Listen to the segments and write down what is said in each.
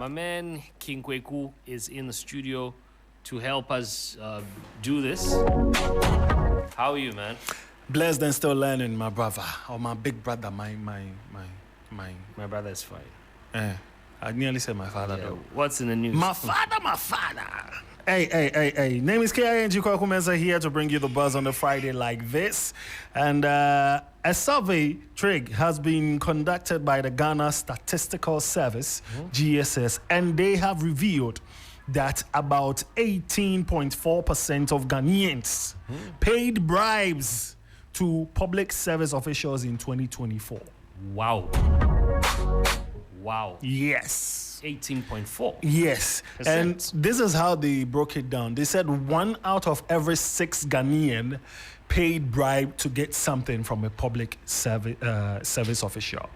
My man King Kweku is in the studio to help us do this. How are you, man? Blessed and still learning, my brother, or my big brother, my brother is fine. I nearly said my father though. What's in the news? My father. Hey. Name is Kweku Mensa here to bring you the buzz on a Friday like this. And a survey, Trig, has been conducted by the Ghana Statistical Service, GSS, and they have revealed that about 18.4% of Ghanaians paid bribes to public service officials in 2024. Wow. Yes. 18.4. Yes. And this is how they broke it down. They said 1 out of every 6 Ghanaian paid bribe to get something from a public service official.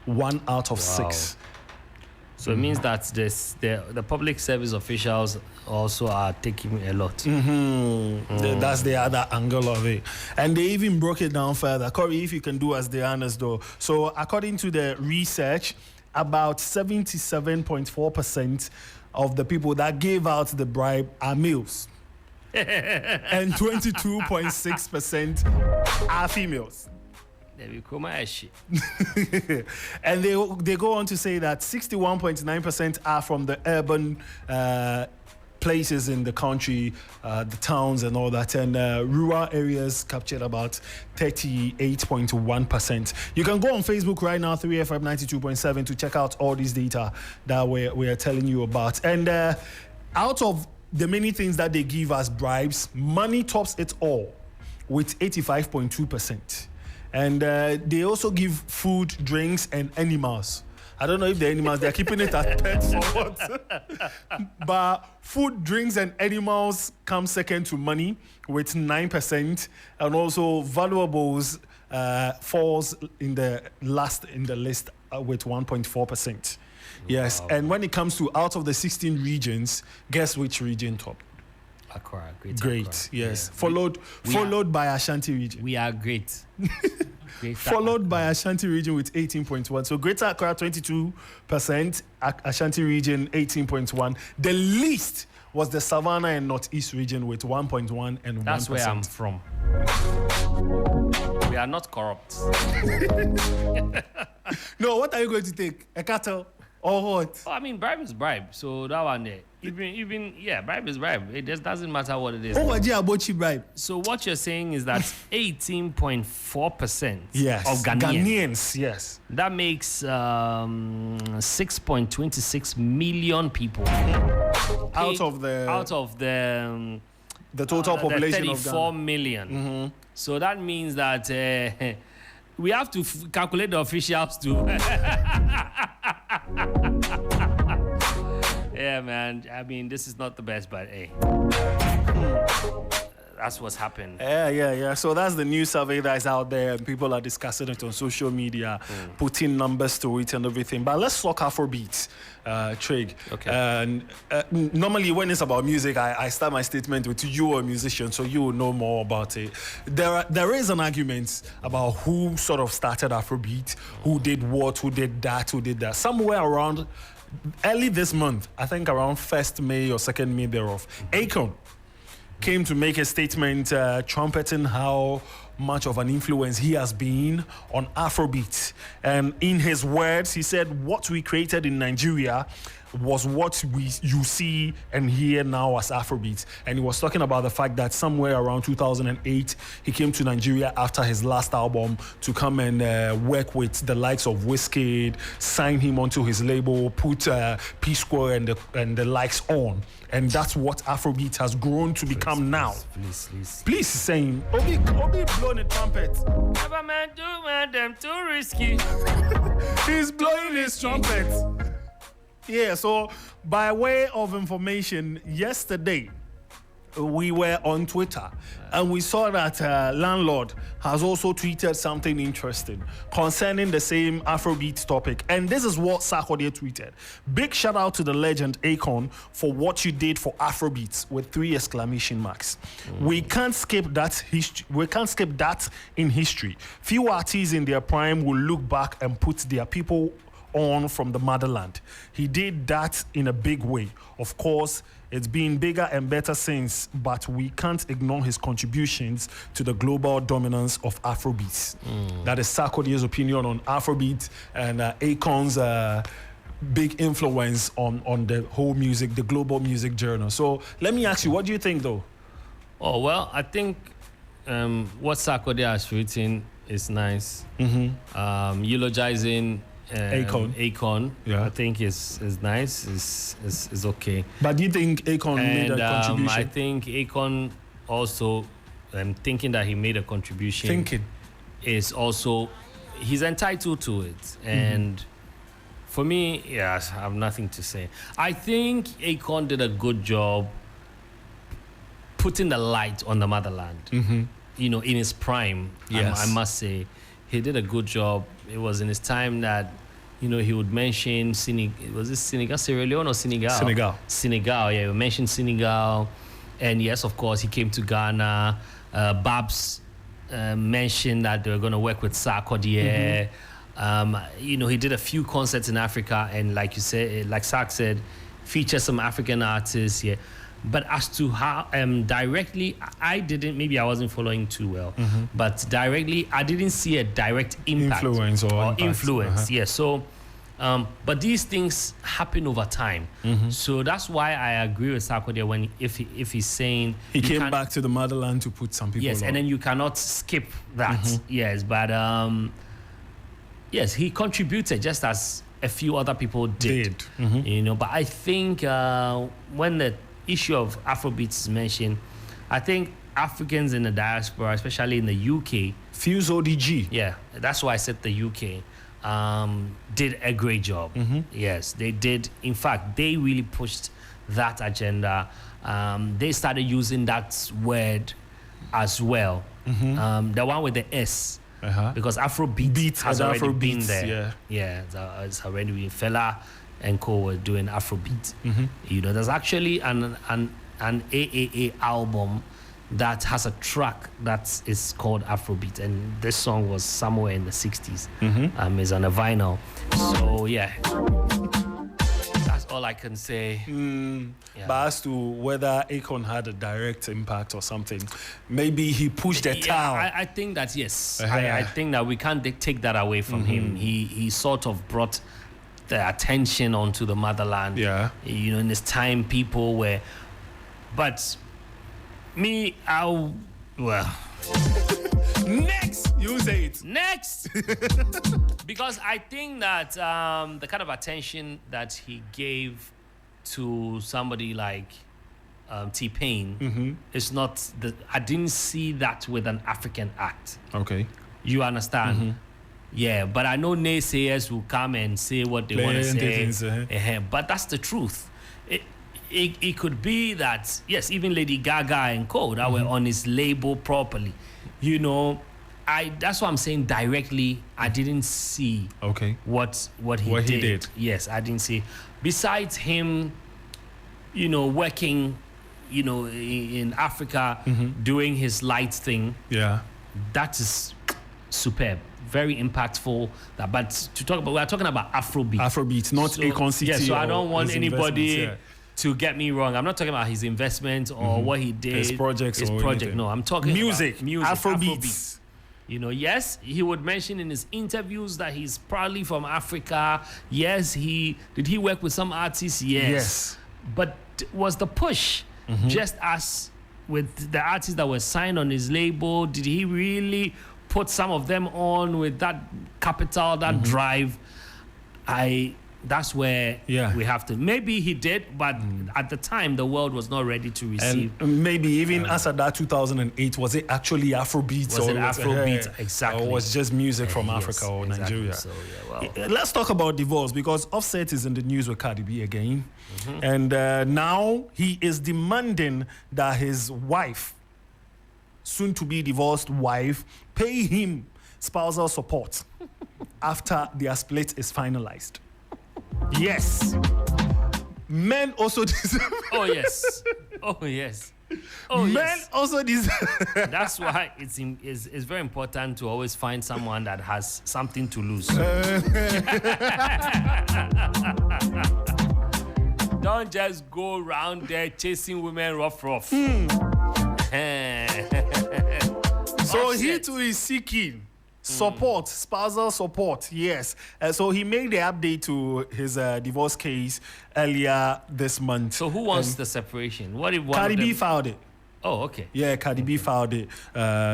1 out of 6. So it means that the public service officials also are taking a lot. That's the other angle of it. And they even broke it down further. Corey, if you can do us the honors though. So according to the research, about 77.4% of the people that gave out the bribe are males. And 22.6% are females. And they go on to say that 61.9% are from the urban places in the country, the towns and all that, and rural areas captured about 38.1%. You can go on Facebook right now, 3FM 92.7, to check out all this data that we are telling you about. And out of the many things that they give as bribes, money tops it all with 85.2%. And they also give food, drinks, and animals. I don't know if the animals, they're keeping it as pets or what. But food, drinks, and animals come second to money with 9%. And also valuables falls in the last in the list with 1.4%. Yes. Wow. And when it comes to out of the 16 regions, guess which region topped? Accra, great, Accra. yes. Yeah. Followed by Ashanti region. We are great. Followed by Ashanti region with 18.1. So Greater Accra 22%, Ashanti region 18.1. The least was the Savannah and Northeast region with 1.1 and 1%. That's where I'm from. We are not corrupt. No, what are you going to take? A cattle? Or what? Oh, I mean, bribe is bribe. So that one there. Even bribe is bribe. It just doesn't matter what it is. Oh, what about bribe? So what you're saying is that 18.4% yes. of Ghanaians, yes. That makes 6.26 million people out of the total population of 34 million. So that means that we have to calculate the officials too. Yeah, man. I mean, this is not the best, but hey, that's what's happened. Yeah. So that's the new survey that's out there, and people are discussing it on social media, putting numbers to it and everything. But let's talk Afrobeat, Trig. Okay. Normally, when it's about music, I start my statement with you are a musician, so you will know more about it. There is an argument about who sort of started Afrobeat, who did what, who did that. Somewhere around early this month, I think around 1st May or 2nd May thereof, Akon came to make a statement trumpeting how much of an influence he has been on Afrobeat. And in his words, he said, what we created in Nigeria was what you see and hear now as Afrobeat. And he was talking about the fact that somewhere around 2008, he came to Nigeria after his last album to come and work with the likes of Wizkid, sign him onto his label, put P-Square and the likes on. And that's what Afrobeat has grown to become now. Please saying, Obi blowing a trumpet. Never man do man, them too risky. He's blowing his trumpet. Yeah, so by way of information, yesterday we were on Twitter and we saw that Landlord has also tweeted something interesting concerning the same Afrobeat topic. And this is what Sarkodie tweeted. Big shout out to the legend Akon for what you did for Afrobeats with 3 exclamation marks. We can't skip that in history. Few artists in their prime will look back and put their people on from the motherland. He did that in a big way. Of course, it's been bigger and better since, but we can't ignore his contributions to the global dominance of Afrobeat. That is Sarkodie's opinion on Afrobeat and Akon's big influence on the whole music, the global music journal. So let me ask you, what do you think, though? Oh, well, I think what Sarkodie has written is nice. Eulogizing Akon, yeah. I think is nice, is okay. But do you think Akon made a contribution? I think Akon also, thinking that he made a contribution, is also, he's entitled to it. And for me, yes, I have nothing to say. I think Akon did a good job putting the light on the motherland. You know, in his prime, yes. I must say, he did a good job. It was in his time that, you know, he would mention was it Senegal, Sierra Leone or Senegal? Senegal, yeah, he mentioned Senegal. And yes, of course, he came to Ghana. Babs mentioned that they were going to work with Sarkodie. You know, he did a few concerts in Africa, and like you said, like Sark said, featured some African artists, yeah. But as to how directly, I didn't, maybe I wasn't following too well, but directly, I didn't see a direct impact or influence. Yeah, so, but these things happen over time. So that's why I agree with Sarkodie when if he's saying he came back to the motherland to put some people. Yes, on. and then you cannot skip that. Yes, but yes, he contributed just as a few other people did. You know, but I think when the issue of Afrobeat is mentioned, I think Africans in the diaspora, especially in the UK, Fuse ODG. Yeah, that's why I said the UK did a great job. Yes, they did. In fact, they really pushed that agenda. They started using that word as well. The one with the S. Because Afrobeat has already been there. Yeah, it's already been. Fela and Co were doing Afrobeat. You know, there's actually an AAA album that has a track that is called Afrobeat, and this song was somewhere in the 60s. It's on a vinyl. So yeah, that's all I can say. Yeah. But as to whether Akon had a direct impact or something, maybe he pushed the towel. I think that yes. I think that we can't take that away from him. He sort of brought the attention onto the motherland. Yeah. You know, in this time people were, but me, next, you say it. Next, because I think that the kind of attention that he gave to somebody like T-Pain is not I didn't see that with an African act. Okay. You understand? Yeah, but I know naysayers will come and say what they want to say. But that's the truth. It could be that, yes, even Lady Gaga and Co. that were on his label properly. You know, that's what I'm saying directly. I didn't see what he did. Yes, I didn't see. Besides him, you know, working, you know, in Africa, doing his light thing. Yeah. That is superb. Very impactful. But to talk about, we're talking about Afrobeat. Afrobeat, not Akon City. Yeah, so I don't want anybody to get me wrong. I'm not talking about his investment or what he did. His projects or project. Anything. No, I'm talking music, Afrobeats. You know, yes, he would mention in his interviews that he's proudly from Africa. Yes, did he work with some artists? Yes. But was the push just as with the artists that were signed on his label? Did he really put some of them on with that capital, that drive? That's where we have to. Maybe he did, but at the time, the world was not ready to receive. And maybe even as at that 2008, was it actually Afrobeat? Was it Afrobeat? Exactly. Or was just music from Africa or Nigeria? So, let's talk about divorce, because Offset is in the news with Cardi B again. And now he is demanding that his wife, soon-to-be divorced wife, pay him spousal support after their split is finalized. Yes. Men also deserve. Oh, yes. Oh, yes. Oh, Men yes. also deserve. That's why it's very important to always find someone that has something to lose. Don't just go around there chasing women rough. So he too is seeking support, spousal support. Yes. So he made the update to his divorce case earlier this month. So who wants the separation? What if one Cardi of them... B filed it. Oh, okay. Yeah, Cardi B filed it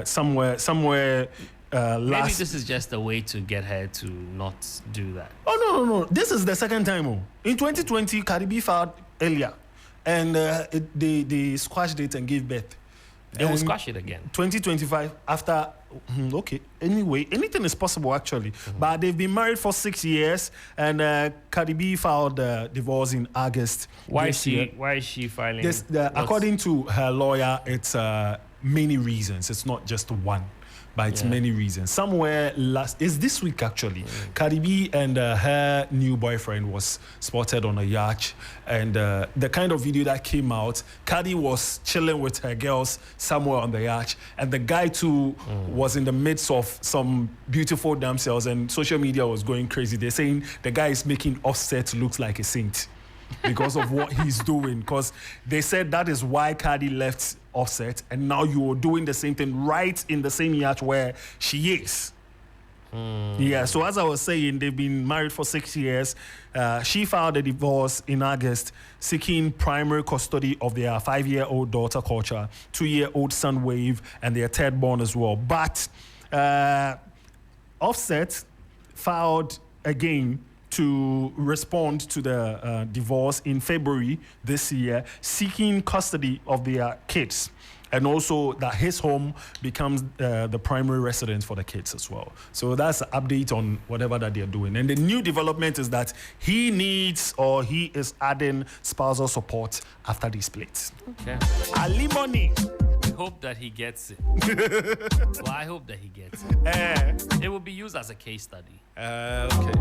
somewhere. Maybe this is just a way to get her to not do that. Oh no! This is the second time. In 2020, Cardi B filed earlier, and they squashed it and gave birth. They will squash it again. 2025 after. Okay. Anyway, anything is possible actually. But they've been married for 6 years, and Cardi B filed divorce in August. Why is she filing? According to her lawyer, it's many reasons. It's not just one. But it's many reasons. Somewhere it's this week actually. Cardi B and her new boyfriend was spotted on a yacht, and the kind of video that came out, Cardi was chilling with her girls somewhere on the yacht, and the guy too was in the midst of some beautiful damsels, and social media was going crazy. They're saying the guy is making Offset look like a saint because of what he's doing. Because they said that is why Cardi left Offset, and now you're doing the same thing right in the same yacht where she is. Yeah, so as I was saying, they've been married for 6 years. She filed a divorce in August, seeking primary custody of their 5-year-old daughter, Culture, 2-year-old son, Wave, and their third born as well. But Offset filed again to respond to the divorce in February this year, seeking custody of their kids, and also that his home becomes the primary residence for the kids as well. So that's an update on whatever that they're doing. And the new development is that he is adding spousal support after the split. Okay. Alimony. Hope that he gets it. Well, I hope that he gets it. It will be used as a case study. Okay.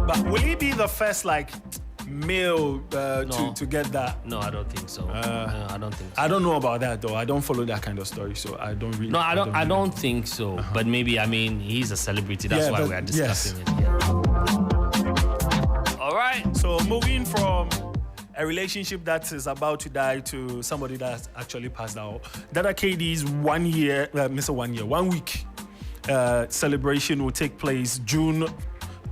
But will he be the first male to get that? No, I don't think so. I don't think so. I don't know about that though. I don't follow that kind of story, so I don't really. No, I don't think so. But maybe he's a celebrity. That's why we are discussing it. Yeah. All right. So moving from a relationship that is about to die to somebody that's actually passed out. Dada KD's 1 week celebration will take place June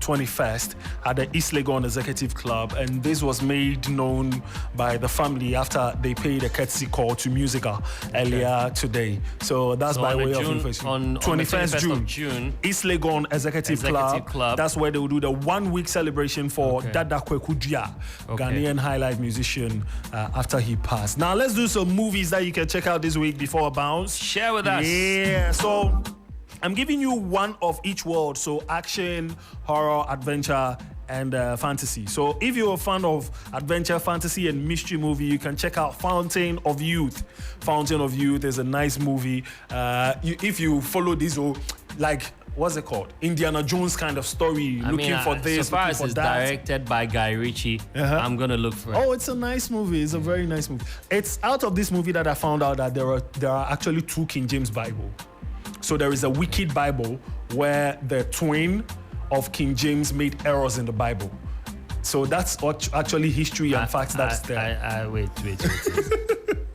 21st at the East Legon Executive Club, and this was made known by the family after they paid a courtesy call to Musica earlier today. So that's by way of information. On 21st of June, East Legon Executive Club. That's where they will do the 1 week celebration for Dada Kweku, Ghanaian highlife musician, after he passed. Now let's do some movies that you can check out this week before a bounce. Share with us. Yeah, so I'm giving you one of each world, so action, horror, adventure, and fantasy. So if you're a fan of adventure, fantasy, and mystery movie, you can check out Fountain of Youth. Fountain of Youth is a nice movie. If you follow this, what's it called? Indiana Jones kind of story, looking for this, so far looking for as that. directed by Guy Ritchie, I'm gonna look for it. Oh, it's a nice movie. It's a very nice movie. It's out of this movie that I found out that there are actually 2 King James Bible. So there is a Wicked Bible where the twin of King James made errors in the Bible. So that's actually history and facts that's there. Wait.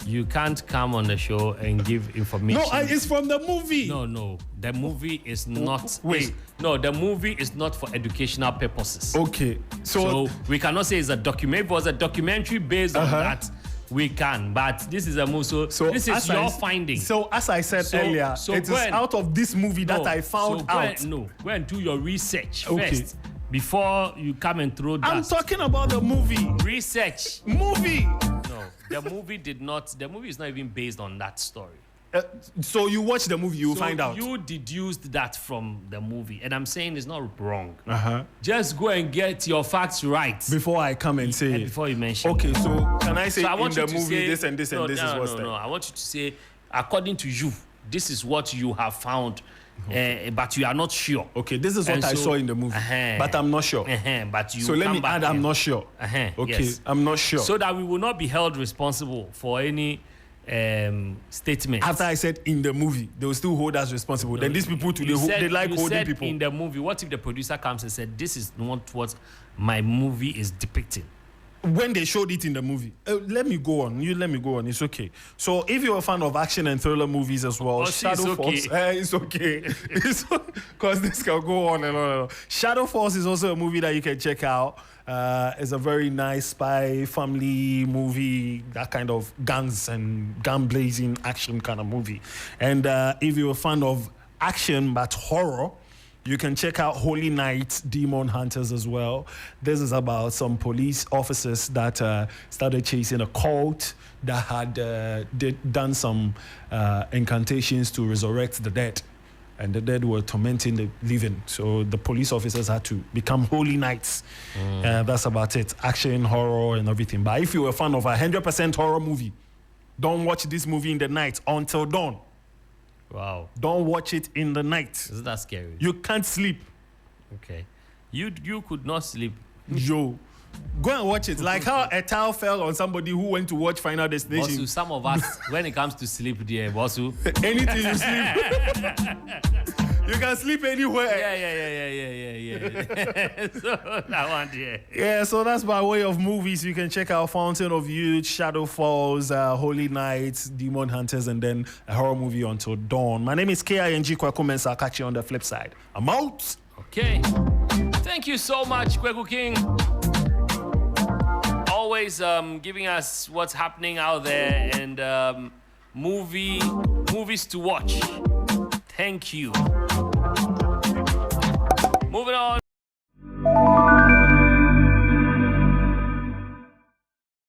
You can't come on the show and give information. No, it's from the movie. No. The movie is not. Wait. The movie is not for educational purposes. Okay. So we cannot say it's a documentary. If it was a documentary based on that, we can. But this is a movie. So this is your finding. So as I said earlier, it is out of this movie that I found out. Go and do your research first before you come and throw that. I'm talking about the movie. Research. Movie. No, the movie did not. The movie is not even based on that story. So you watch the movie, you find out. You deduced that from the movie, and I'm saying it's not wrong. Just go and get your facts right before I come and say. Before you mention. Okay, so can I say in the movie this and this and this is what's there? No. I want you to say, according to you, this is what you have found. But you are not sure. Okay, this is what I saw in the movie, but I'm not sure. But you so let me add, I'm not sure. Okay, yes. I'm not sure. So that we will not be held responsible for any statement. After I said in the movie, they will still hold us responsible. No, then these people today, they like holding people. In the movie, what if the producer comes and said, this is not what my movie is depicting? When they showed it in the movie, let me go on. Let me go on. It's okay. So if you're a fan of action and thriller movies as well, Shadow Force, it's okay. Because this can go on and on and on. Shadow Force is also a movie that you can check out. It's a very nice spy family movie, that kind of guns and gun blazing action kind of movie. And if you're a fan of action but horror, you can check out Holy Night, Demon Hunters as well. This is about some police officers that started chasing a cult that had done some incantations to resurrect the dead. And the dead were tormenting the living. So the police officers had to become holy knights. That's about it. Action, horror, and everything. But if you're a fan of a 100% horror movie, don't watch this movie in the night until dawn. Wow. Don't watch it in the night. Isn't that scary? You can't sleep. Okay. You could not sleep. Yo. Go and watch it. Like how a towel fell on somebody who went to watch Final Destination. Bosu, some of us, when it comes to sleep, dear, Bosu. Anything you sleep. You can sleep anywhere. Yeah. So that one, yeah. Yeah, so that's by way of movies. You can check out Fountain of Youth, Shadow Falls, Holy Nights, Demon Hunters, and then a horror movie Until Dawn. My name is Kweku Mensa. I'll catch you on the flip side. I'm out. Okay. Thank you so much, Kweku King. Always giving us what's happening out there and movies to watch. Thank you. Moving on.